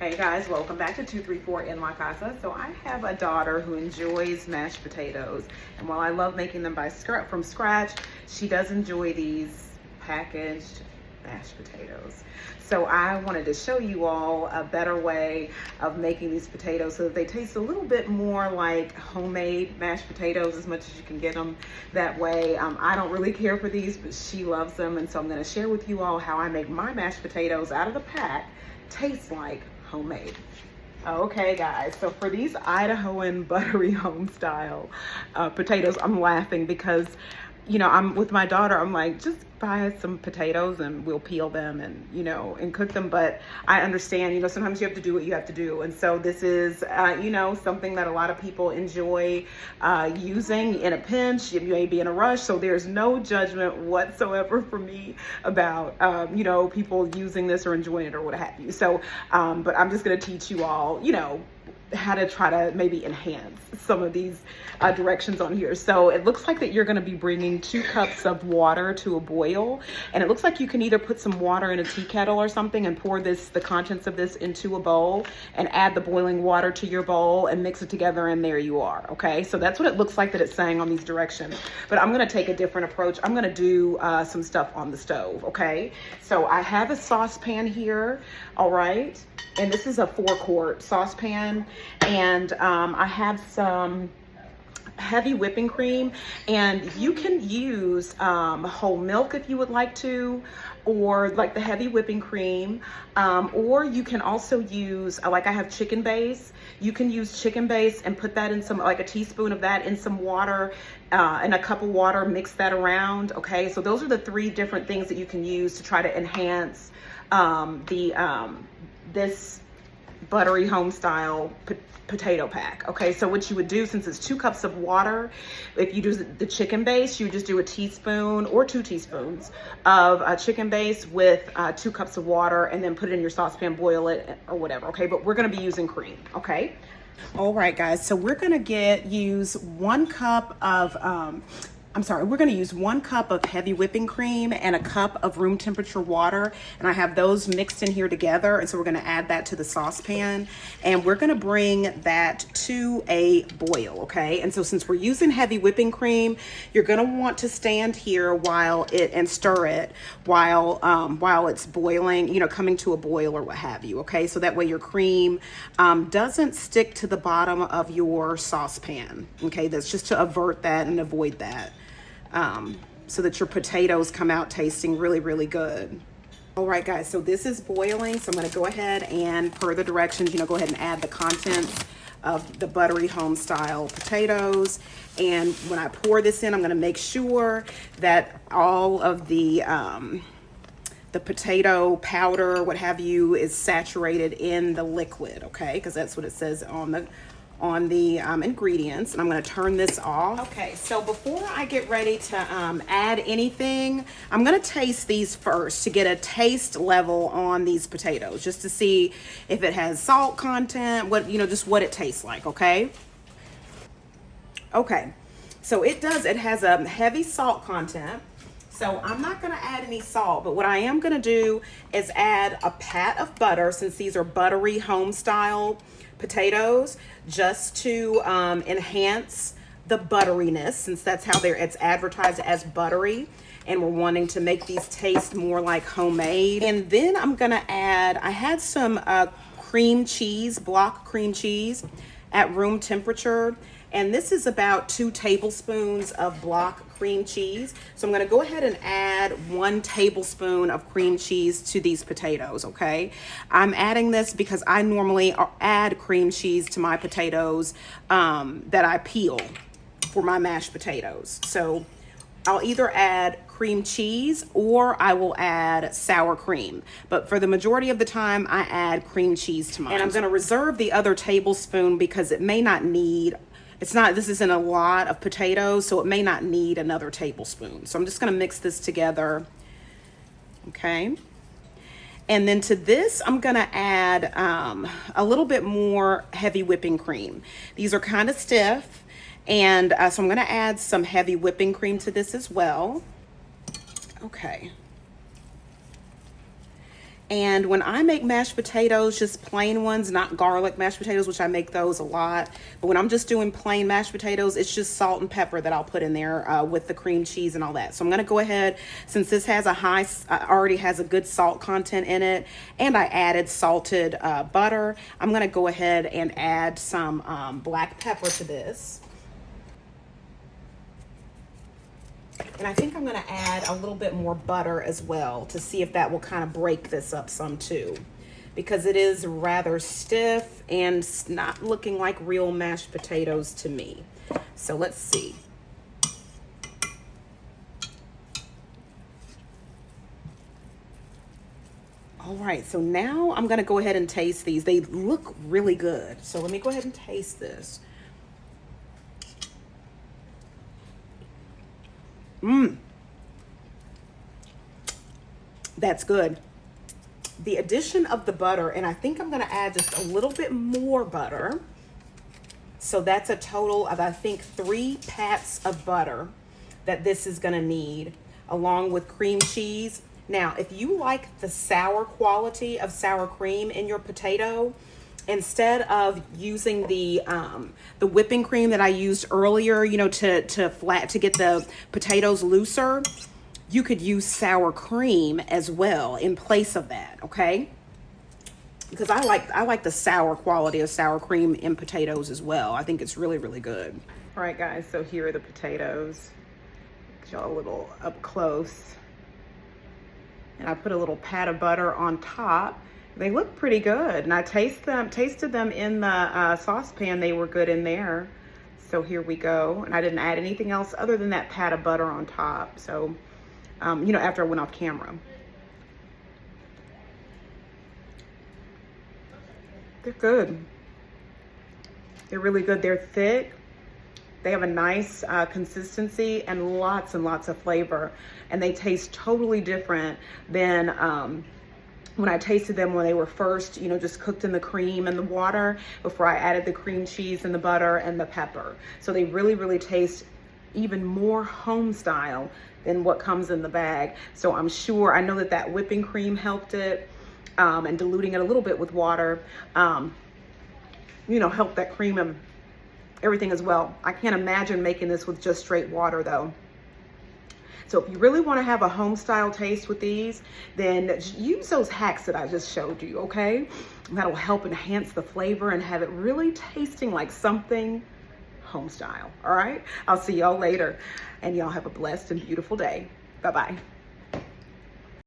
Hey guys, welcome back to 234 in La Casa. So I have a daughter who enjoys mashed potatoes, and while I love making them from scratch, she does enjoy these packaged mashed potatoes. So I wanted to show you all a better way of making these potatoes so that they taste a little bit more like homemade mashed potatoes, as much as you can get them that way. I don't really care for these, but she loves them, and so I'm going to share with you all how I make my mashed potatoes out of the pack taste like homemade. Okay guys, so for these Idahoan Buttery Homestyle potatoes, I'm laughing because, you know, I'm with my daughter, I'm like, just buy some potatoes and we'll peel them and, you know, and cook them. But I understand, you know, sometimes you have to do what you have to do. And so this is, you know, something that a lot of people enjoy using in a pinch. You may be in a rush. So there's no judgment whatsoever for me about, you know, people using this or enjoying it or what have you. So, but I'm just going to teach you all, you know, how to try to maybe enhance some of these directions on here. So it looks like that you're going to be bringing 2 cups of water to a boil, and it looks like you can either put some water in a tea kettle or something and pour the contents of this into a bowl and add the boiling water to your bowl and mix it together, and there you are. Okay, so that's what it looks like that it's saying on these directions, but I'm going to take a different approach. I'm going to do some stuff on the stove. Okay, so I have a saucepan here. All right, and this is a 4-quart saucepan, and I have some heavy whipping cream, and you can use whole milk if you would like to, or like the heavy whipping cream, or you can also use, like I have chicken base. You can use chicken base and put that in some, like a teaspoon of that in some water, in a cup of water, mix that around. Okay, so those are the 3 different things that you can use to try to enhance this buttery homestyle potato pack. Okay, so what you would do, since it's 2 cups of water, if you do the chicken base, you just do a teaspoon or 2 teaspoons of chicken base with 2 cups of water, and then put it in your saucepan, boil it or whatever. Okay, but we're going to be using cream. Okay, all right guys, so we're going to use 1 cup of we're going to use 1 cup of heavy whipping cream and a cup of room temperature water, and I have those mixed in here together. And so we're going to add that to the saucepan, and we're going to bring that to a boil. Okay, and so since we're using heavy whipping cream, you're going to want to stand here and stir it while it's boiling, you know, coming to a boil or what have you. Okay, so that way your cream doesn't stick to the bottom of your saucepan. Okay, that's just to avert that and avoid that. So that your potatoes come out tasting really, really good. All right, guys, so this is boiling. So I'm going to go ahead and, per the directions, you know, go ahead and add the contents of the buttery homestyle potatoes. And when I pour this in, I'm going to make sure that all of the potato powder, what have you, is saturated in the liquid. Okay, because that's what it says on the ingredients. And I'm going to turn this off. Okay, so before I get ready to add anything, I'm going to taste these first to get a taste level on these potatoes, just to see if it has salt content, just what it tastes like. Okay, so it has a heavy salt content. So I'm not going to add any salt, but what I am going to do is add a pat of butter, since these are buttery homestyle potatoes, just to enhance the butteriness, since that's how it's advertised as buttery, and we're wanting to make these taste more like homemade. And then I'm going to add, I had some cream cheese, block cream cheese at room temperature. And this is about 2 tablespoons of block cream cheese. So I'm going to go ahead and add 1 tablespoon of cream cheese to these potatoes. Okay, I'm adding this because I normally add cream cheese to my potatoes that I peel for my mashed potatoes. So I'll either add cream cheese or I will add sour cream, but for the majority of the time I add cream cheese to mine. And I'm going to reserve the other tablespoon because it may not need, this isn't a lot of potatoes, so it may not need another tablespoon. So I'm just going to mix this together. Okay, and then to this I'm going to add a little bit more heavy whipping cream. These are kind of stiff, and so I'm going to add some heavy whipping cream to this as well. Okay, And when I make mashed potatoes, just plain ones, not garlic mashed potatoes, which I make those a lot. But when I'm just doing plain mashed potatoes, it's just salt and pepper that I'll put in there with the cream cheese and all that. So I'm gonna go ahead, since this has already has a good salt content in it, and I added salted butter, I'm gonna go ahead and add some black pepper to this. And I think I'm going to add a little bit more butter as well to see if that will kind of break this up some too, because it is rather stiff and it's not looking like real mashed potatoes to me. So let's see. All right, so now I'm going to go ahead and taste these. They look really good. So let me go ahead and taste this. That's good. The addition of the butter, and I think I'm gonna add just a little bit more butter. So that's a total of, I think, 3 pats of butter that this is gonna need, along with cream cheese. Now, if you like the sour quality of sour cream in your potato, instead of using the whipping cream that I used earlier, you know, to get the potatoes looser, you could use sour cream as well in place of that, okay? Because I like the sour quality of sour cream in potatoes as well. I think it's really, really good. All right, guys, so here are the potatoes. Get y'all a little up close. And I put a little pat of butter on top. They look pretty good, and I tasted them in the saucepan. They were good in there. So here we go. And I didn't add anything else other than that pat of butter on top. So, you know, after I went off camera. They're good. They're really good. They're thick. They have a nice consistency and lots of flavor. And they taste totally different than when I tasted them when they were first, you know, just cooked in the cream and the water before I added the cream cheese and the butter and the pepper. So they really, really taste even more home style than what comes in the bag. So I'm sure, I know that whipping cream helped it, and diluting it a little bit with water, you know, helped that cream and everything as well. I can't imagine making this with just straight water though. So if you really want to have a home style taste with these, then use those hacks that I just showed you, okay? That'll help enhance the flavor and have it really tasting like something home style, all right? I'll see y'all later, and y'all have a blessed and beautiful day. Bye-bye.